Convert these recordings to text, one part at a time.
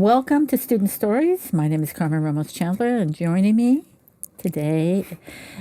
Welcome to Student Stories. My name is Carmen Ramos Chandler, and joining me today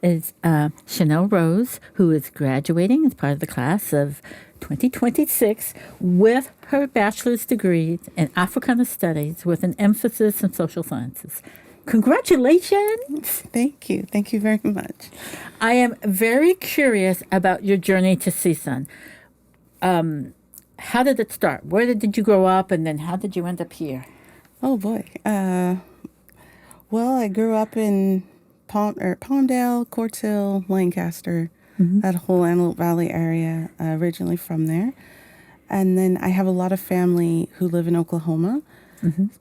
is Shanelle Rose, who is graduating as part of the class of 2026 with her bachelor's degree in Africana Studies with an emphasis in social sciences. Congratulations! Thank you. Thank you very much. I am very curious about your journey to CSUN. How did it start? Where did you grow up, and then how did you end up here? Oh boy. Well, I grew up in Palmdale, Quartz Hill, Lancaster, that whole Antelope Valley area, originally from there. And then I have a lot of family who live in Oklahoma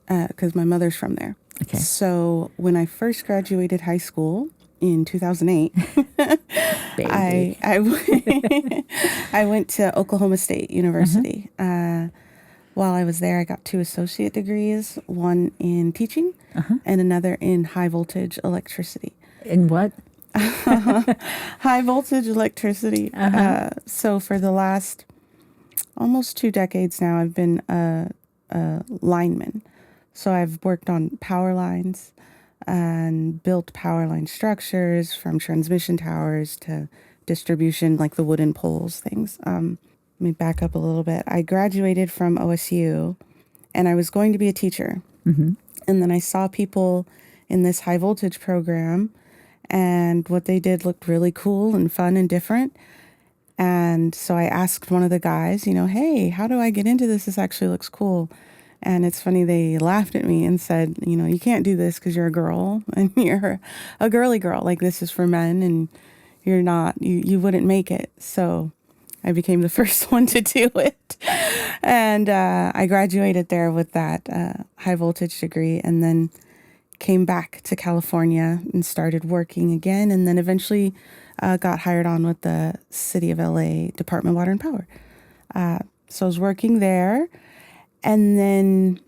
because my mother's from there. Okay. So when I first graduated high school in 2008, I went to Oklahoma State University. While I was there, I got 2 associate degrees, one in teaching and another in high voltage electricity. In what? High voltage electricity. So for the last almost 2 decades now, I've been a lineman. So I've worked on power lines and built power line structures from transmission towers to distribution, like the wooden poles, things. Let me back up a little bit. I graduated from OSU and I was going to be a teacher. And then I saw people in this high voltage program and what they did looked really cool and fun and different. And so I asked one of the guys, hey, how do I get into this? This actually looks cool. And it's funny, they laughed at me and said, you can't do this because you're a girl and you're a girly girl. Like, this is for men and you're not, you wouldn't make it. So I became the first one to do it. And I graduated there with that high voltage degree and then came back to California and started working again. And then eventually got hired on with the City of LA Department of Water and Power. So I was working there. And then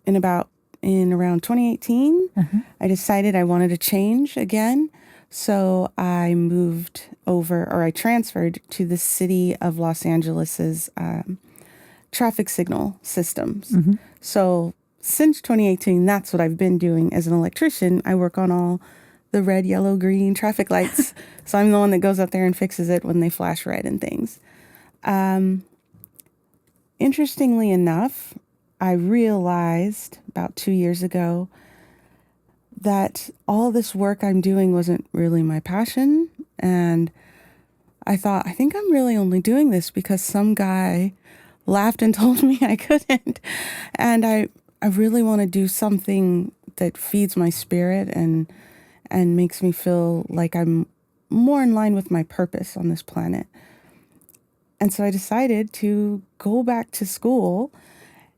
in around 2018, I decided I wanted to change again. So I I transferred to the City of Los Angeles's traffic signal systems. So since 2018, that's what I've been doing as an electrician. I work on all the red, yellow, green traffic lights. So I'm the one that goes up there and fixes it when they flash red and things. Interestingly enough, I realized about 2 years ago that all this work I'm doing wasn't really my passion. And I thought, I think I'm really only doing this because some guy laughed and told me I couldn't. And I really want to do something that feeds my spirit and makes me feel like I'm more in line with my purpose on this planet. And so I decided to go back to school,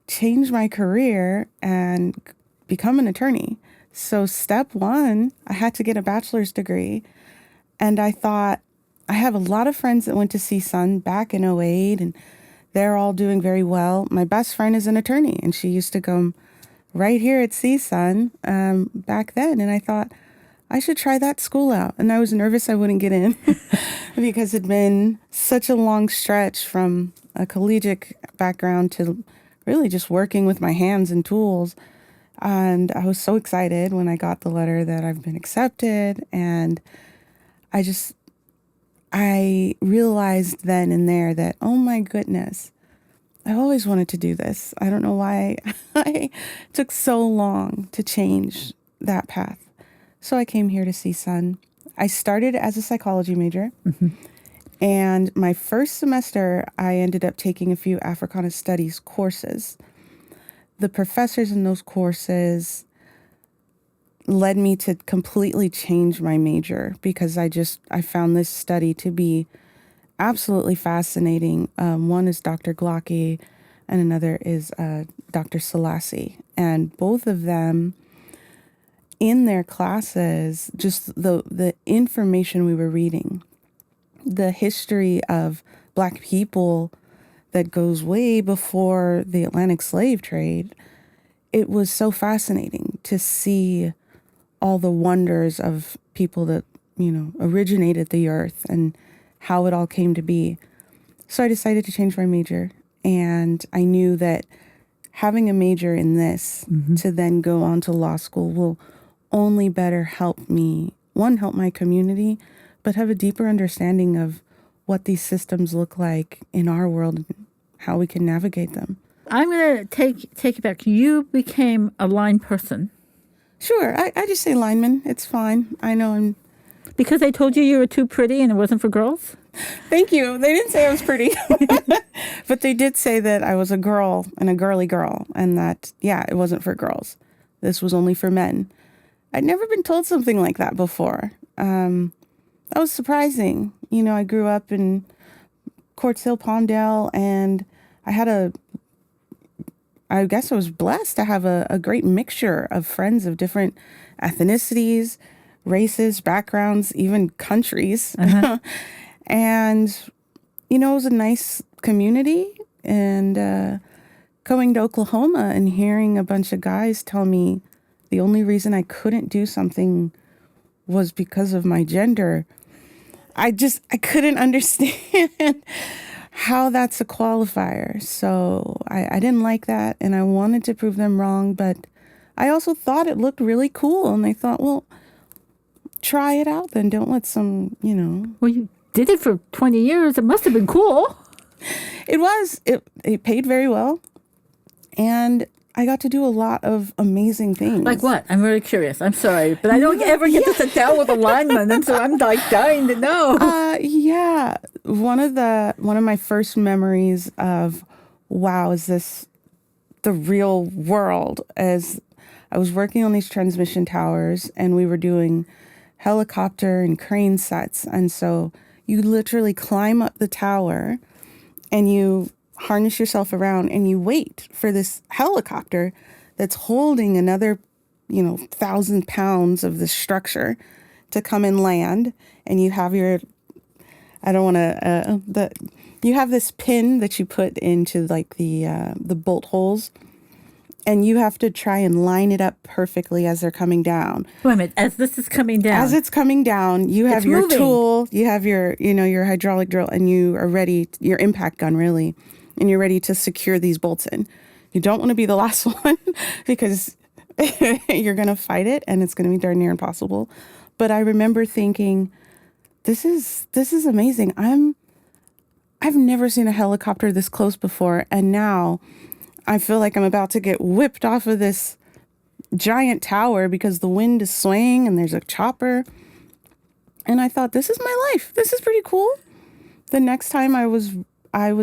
change my career, and become an attorney. So step 1, I had to get a bachelor's degree. And I thought, I have a lot of friends that went to CSUN back in '08, and they're all doing very well. My best friend is an attorney, and she used to come right here at CSUN back then. And I thought, I should try that school out. And I was nervous I wouldn't get in because it'd been such a long stretch from a collegiate background to really just working with my hands and tools. And I was so excited when I got the letter that I've been accepted. And I realized then and there that, oh my goodness, I've always wanted to do this. I don't know why I took so long to change that path. So I came here to CSUN. I started as a psychology major. And my first semester, I ended up taking a few Africana Studies courses. The professors in those courses led me to completely change my major because I found this study to be absolutely fascinating. One is Dr. Glocky and another is Dr. Selassie. And both of them, in their classes, just the information we were reading, the history of Black people that goes way before the Atlantic slave trade, it was so fascinating to see all the wonders of people that, originated the earth and how it all came to be. So I decided to change my major, and I knew that having a major in this to then go on to law school will only better help me, one, help my community, but have a deeper understanding of what these systems look like in our world and how we can navigate them. I'm going to take it back. You became a line person. Sure, I just say lineman. It's fine. I know I'm... Because they told you were too pretty and it wasn't for girls? Thank you. They didn't say I was pretty. But they did say that I was a girl and a girly girl, and that, yeah, it wasn't for girls. This was only for men. I'd never been told something like that before. That was surprising. You know, I grew up in Courts Hill, Palmdale, and I guess I was blessed to have a great mixture of friends of different ethnicities, races, backgrounds, even countries. And, you know, it was a nice community. And going to Oklahoma and hearing a bunch of guys tell me the only reason I couldn't do something was because of my gender, I couldn't understand how that's a qualifier. So I didn't like that, and I wanted to prove them wrong, but I also thought it looked really cool, and I thought, well, try it out then. Don't let some, you know. Well, you did it for 20 years. It must have been cool. It was. It paid very well, and I got to do a lot of amazing things. Like what? I'm really curious. I'm sorry, but I don't ever get to sit down with a lineman, and so I'm like dying to know. Yeah. One of my first memories of, wow, is this the real world? As I was working on these transmission towers, and we were doing helicopter and crane sets, and so you literally climb up the tower, and you harness yourself around and you wait for this helicopter that's holding another, 1,000 pounds of this structure to come and land. And you have you have this pin that you put into like the bolt holes, and you have to try and line it up perfectly as they're coming down. Wait a minute, as this is coming down. As it's coming down, you have your tool, you have your, your hydraulic drill, and you are ready, your impact gun really, and you're ready to secure these bolts in. You don't want to be the last one because you're going to fight it and it's going to be darn near impossible. But I remember thinking, this is amazing. I've never seen a helicopter this close before, and now I feel like I'm about to get whipped off of this giant tower because the wind is swaying and there's a chopper. And I thought, this is my life. This is pretty cool. The next time I was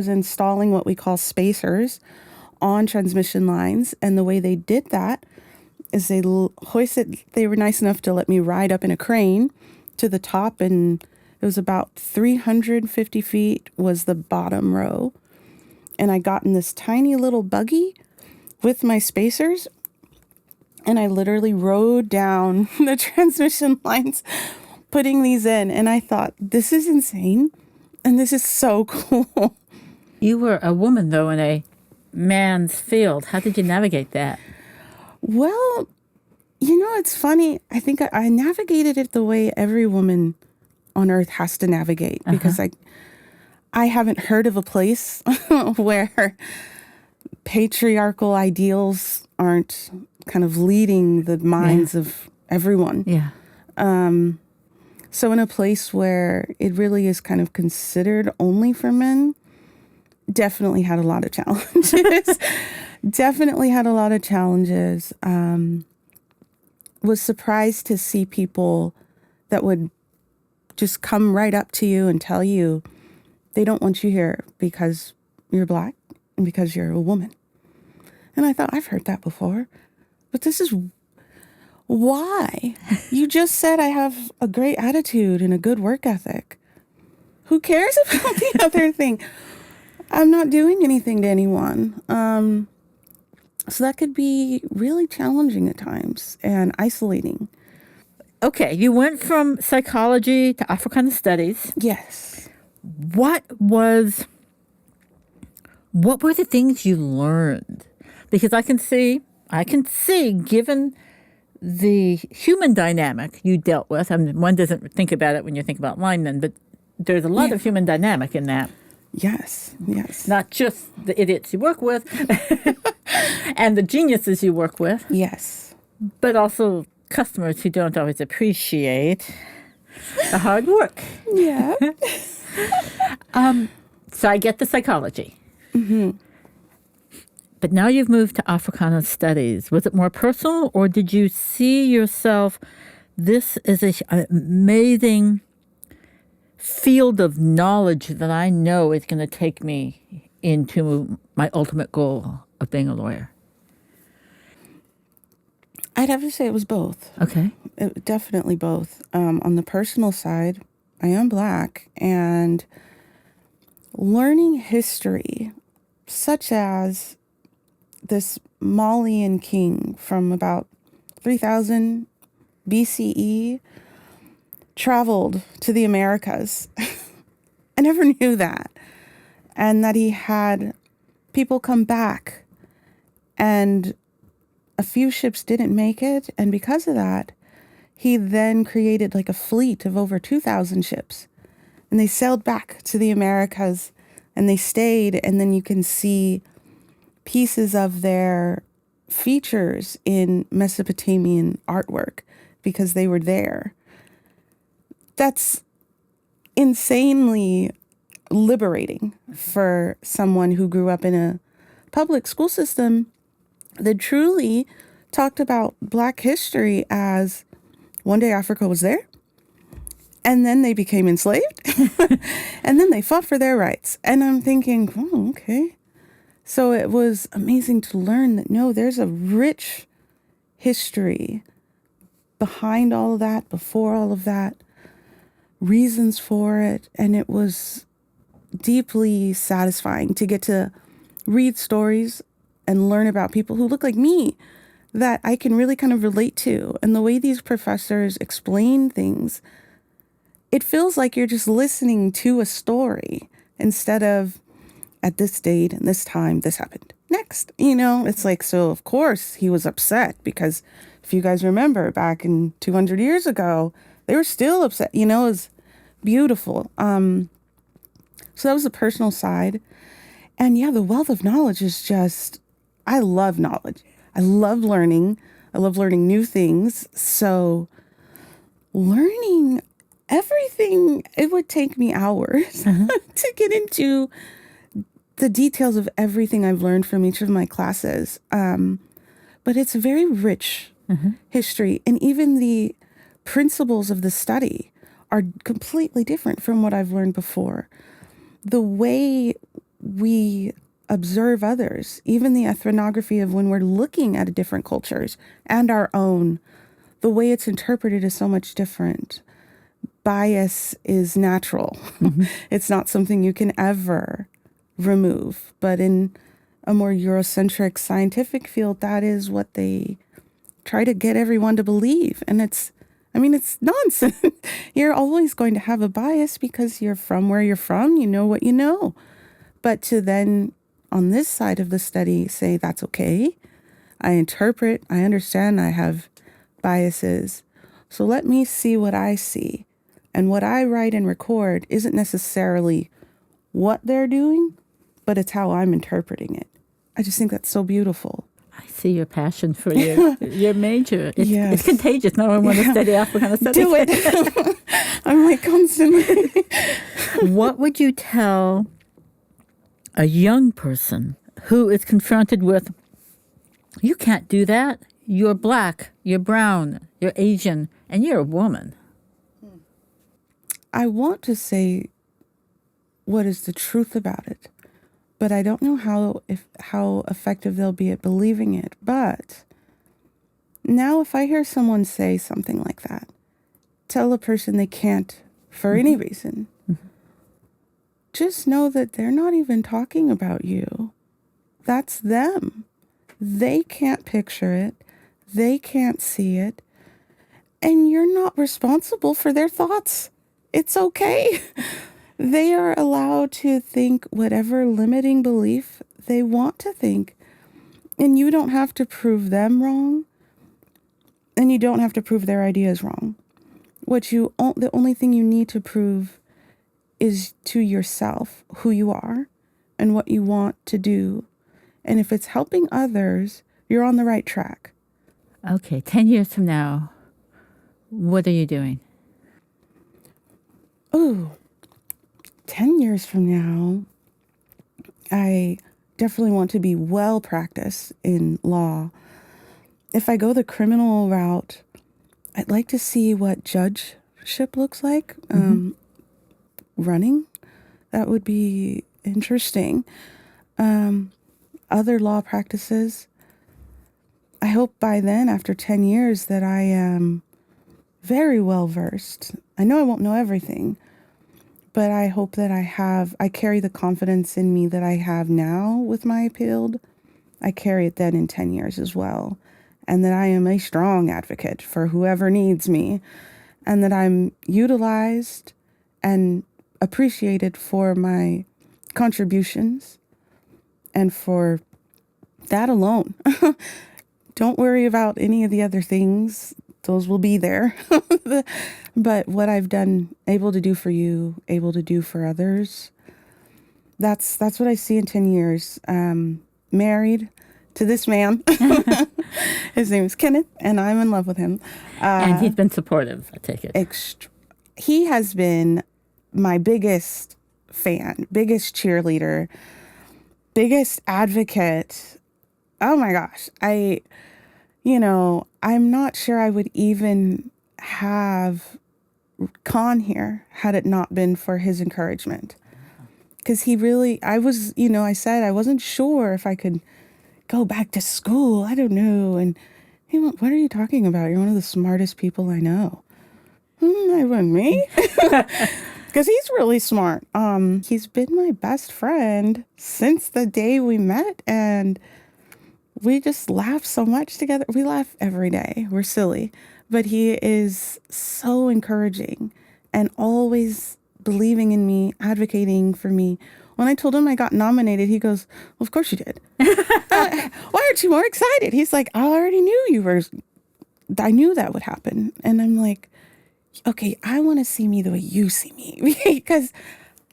installing what we call spacers on transmission lines, and the way they did that is they were nice enough to let me ride up in a crane to the top, and it was about 350 feet was the bottom row. And I got in this tiny little buggy with my spacers, and I literally rode down the transmission lines, putting these in. And I thought, this is insane. And this is so cool. You were a woman, though, in a man's field. How did you navigate that? Well, it's funny. I think I navigated it the way every woman on earth has to navigate, because I haven't heard of a place where patriarchal ideals aren't kind of leading the minds of everyone. Yeah. So in a place where it really is kind of considered only for men, definitely had a lot of challenges. Was surprised to see people that would just come right up to you and tell you they don't want you here because you're Black and because you're a woman. And I thought, I've heard that before, but this is why. You just said I have a great attitude and a good work ethic. Who cares about the other thing? I'm not doing anything to anyone. So that could be really challenging at times and isolating. Okay, you went from psychology to Africana studies. Yes. What were the things you learned? Because I can see, given the human dynamic you dealt with, I mean, one doesn't think about it when you think about linemen, but there's a lot of human dynamic in that. Yes. Not just the idiots you work with. And the geniuses you work with, Yes. but also customers who don't always appreciate the hard work. Yeah. So I get the psychology. But now you've moved to Africana studies. Was it more personal, or did you see yourself, this is an amazing field of knowledge that I know is going to take me into my ultimate goal of being a lawyer? I'd have to say it was both. Okay. Definitely both. On the personal side, I am Black, and learning history, such as this Malian king from about 3000 BCE, traveled to the Americas. I never knew that. And that he had people come back, and a few ships didn't make it. And because of that, he then created like a fleet of over 2,000 ships. And they sailed back to the Americas, and they stayed. And then you can see pieces of their features in Mesopotamian artwork because they were there. That's insanely liberating for someone who grew up in a public school system that truly talked about Black history as one day Africa was there, and then they became enslaved, and then they fought for their rights. And I'm thinking, oh, okay. So it was amazing to learn that, no, there's a rich history behind all of that, before all of that, reasons for it. And it was deeply satisfying to get to read stories and learn about people who look like me that I can really kind of relate to. And the way these professors explain things, it feels like you're just listening to a story instead of, at this date and this time, this happened next. It's like, so of course he was upset, because if you guys remember back in 200 years ago, they were still upset. It was beautiful. So that was the personal side. And yeah, the wealth of knowledge is just, I love knowledge. I love learning. I love learning new things. So learning everything, it would take me hours to get into the details of everything I've learned from each of my classes. But it's a very rich history. And even the principles of the study are completely different from what I've learned before. The way we observe others, even the ethnography of when we're looking at different cultures and our own, the way it's interpreted is so much different. Bias is natural. It's not something you can ever remove. But in a more Eurocentric scientific field, that is what they try to get everyone to believe. And it's nonsense. You're always going to have a bias because you're from where you're from. You know what you know. But to then, on this side of the study, say that's okay. I interpret, I understand I have biases. So let me see what I see. And what I write and record isn't necessarily what they're doing, but it's how I'm interpreting it. I just think that's so beautiful. I see your passion for your major. Yes. It's contagious. Now I want to study Africana studies. Do it. I'm like constantly. What would you tell a young person who is confronted with, you can't do that. You're Black, you're brown, you're Asian, and you're a woman? I want to say what is the truth about it, but I don't know how effective they'll be at believing it. But now if I hear someone say something like that, tell a person they can't for any reason, just know that they're not even talking about you. That's them. They can't picture it. They can't see it. And you're not responsible for their thoughts. It's okay. They are allowed to think whatever limiting belief they want to think. And you don't have to prove them wrong. And you don't have to prove their ideas wrong. The only thing you need to prove is to yourself who you are and what you want to do And if it's helping others, you're on the right track. Okay, 10 years from now, what are you doing? Ooh, 10 years from now, I definitely want to be well practiced in law. If I go the criminal route, I'd like to see what judgeship looks like. Running, that would be interesting. Other law practices, I hope by then, after 10 years, that I am very well versed. I know I won't know everything, but I hope that I carry the confidence in me that I have now with my appeal. I carry it then in 10 years as well. And that I am a strong advocate for whoever needs me, and that I'm utilized and appreciated for my contributions, and for that alone. Don't worry about any of the other things. Those will be there. But what I've done, able to do for you, able to do for others, that's what I see in 10 years. Married to this man. His name is Kenneth, and I'm in love with him. And he's been supportive, I take it. He has been my biggest fan, biggest cheerleader, biggest advocate. Oh my gosh. I'm not sure I would even have Con here had it not been for his encouragement. Because I said I wasn't sure if I could go back to school. I don't know. And he went, "What are you talking about? You're one of the smartest people I know." I went, "Me?" Because he's really smart. He's been my best friend since the day we met, and we just laugh so much together. We laugh every day. We're silly. But he is so encouraging and always believing in me, advocating for me. When I told him I got nominated, he goes, "Well, of course you did." Why aren't you more excited? He's like, "I already knew I knew that would happen." And I'm like, "Okay, I want to see me the way you see me." Because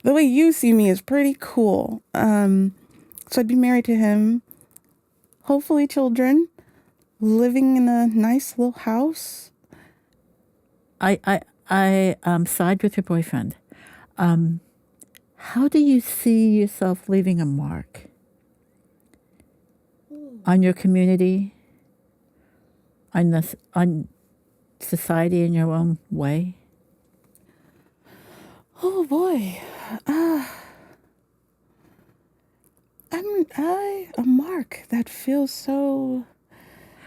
the way you see me is pretty cool. So I'd be married to him, hopefully children, living in a nice little house. I side with your boyfriend. How do you see yourself leaving a mark on your community, on society in your own way? Oh boy, a mark that feels so.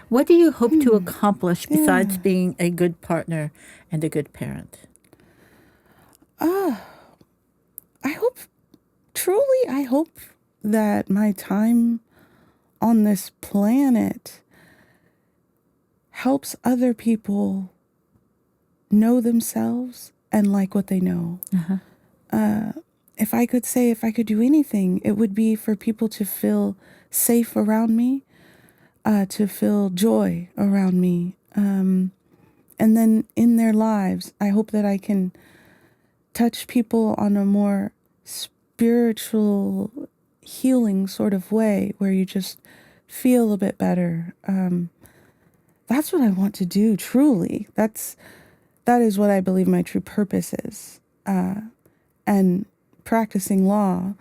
What do you hope to accomplish besides being a good partner and a good parent? I hope that my time on this planet helps other people know themselves and like what they know. If I could do anything, it would be for people to feel safe around me, to feel joy around me. And then in their lives, I hope that I can touch people on a more spiritual, healing sort of way where you just feel a bit better. That's what I want to do, truly. That is what I believe my true purpose is. And practicing law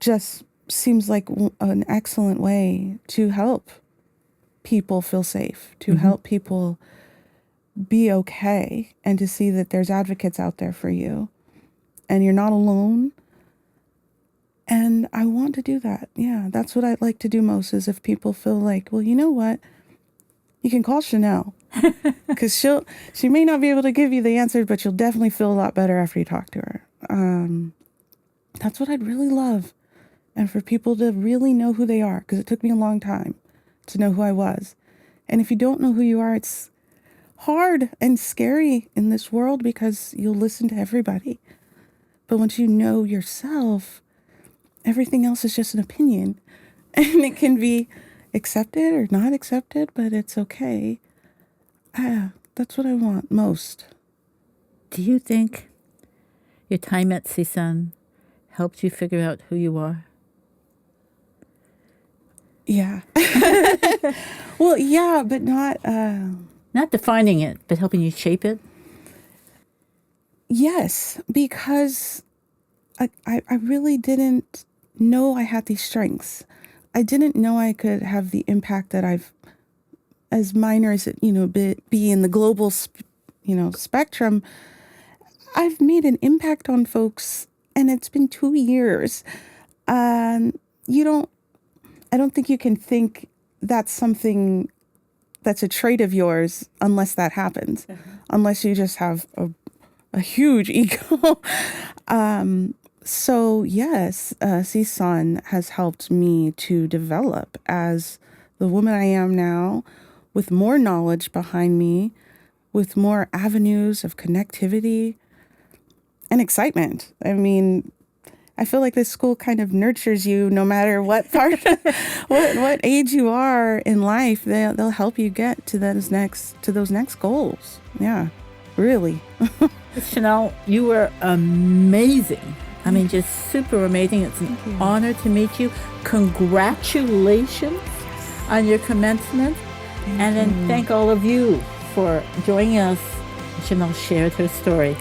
just seems like an excellent way to help people feel safe, to help people be okay, and to see that there's advocates out there for you and you're not alone. And I want to do that. Yeah, that's what I'd like to do most, is if people feel like, well, you know what? You can call Shanelle, because she may not be able to give you the answers, but you'll definitely feel a lot better after you talk to her. That's what I'd really love. And for people to really know who they are, because it took me a long time to know who I was. And if you don't know who you are, it's hard and scary in this world because you'll listen to everybody. But once you know yourself, everything else is just an opinion. And it can be accepted or not accepted, but it's okay. That's what I want most. Do you think your time at CSUN helped you figure out who you are? Yeah. Well, yeah, but not. Not defining it, but helping you shape it. Yes, because I really didn't know I had these strengths. I didn't know I could have the impact that I've, as minor as it, be in the global, spectrum. I've made an impact on folks, and it's been 2 years. I don't think you can think that's something that's a trait of yours unless that happens, unless you just have a huge ego. So yes, CSUN has helped me to develop as the woman I am now, with more knowledge behind me, with more avenues of connectivity and excitement. I mean, I feel like this school kind of nurtures you no matter what part, what age you are in life. They'll help you get to those next goals. Yeah, really. Shanelle, you were amazing. I mean, just super amazing. It's an honor to meet you. Congratulations on your commencement. And then thank all of you for joining us. Shanelle shared her story.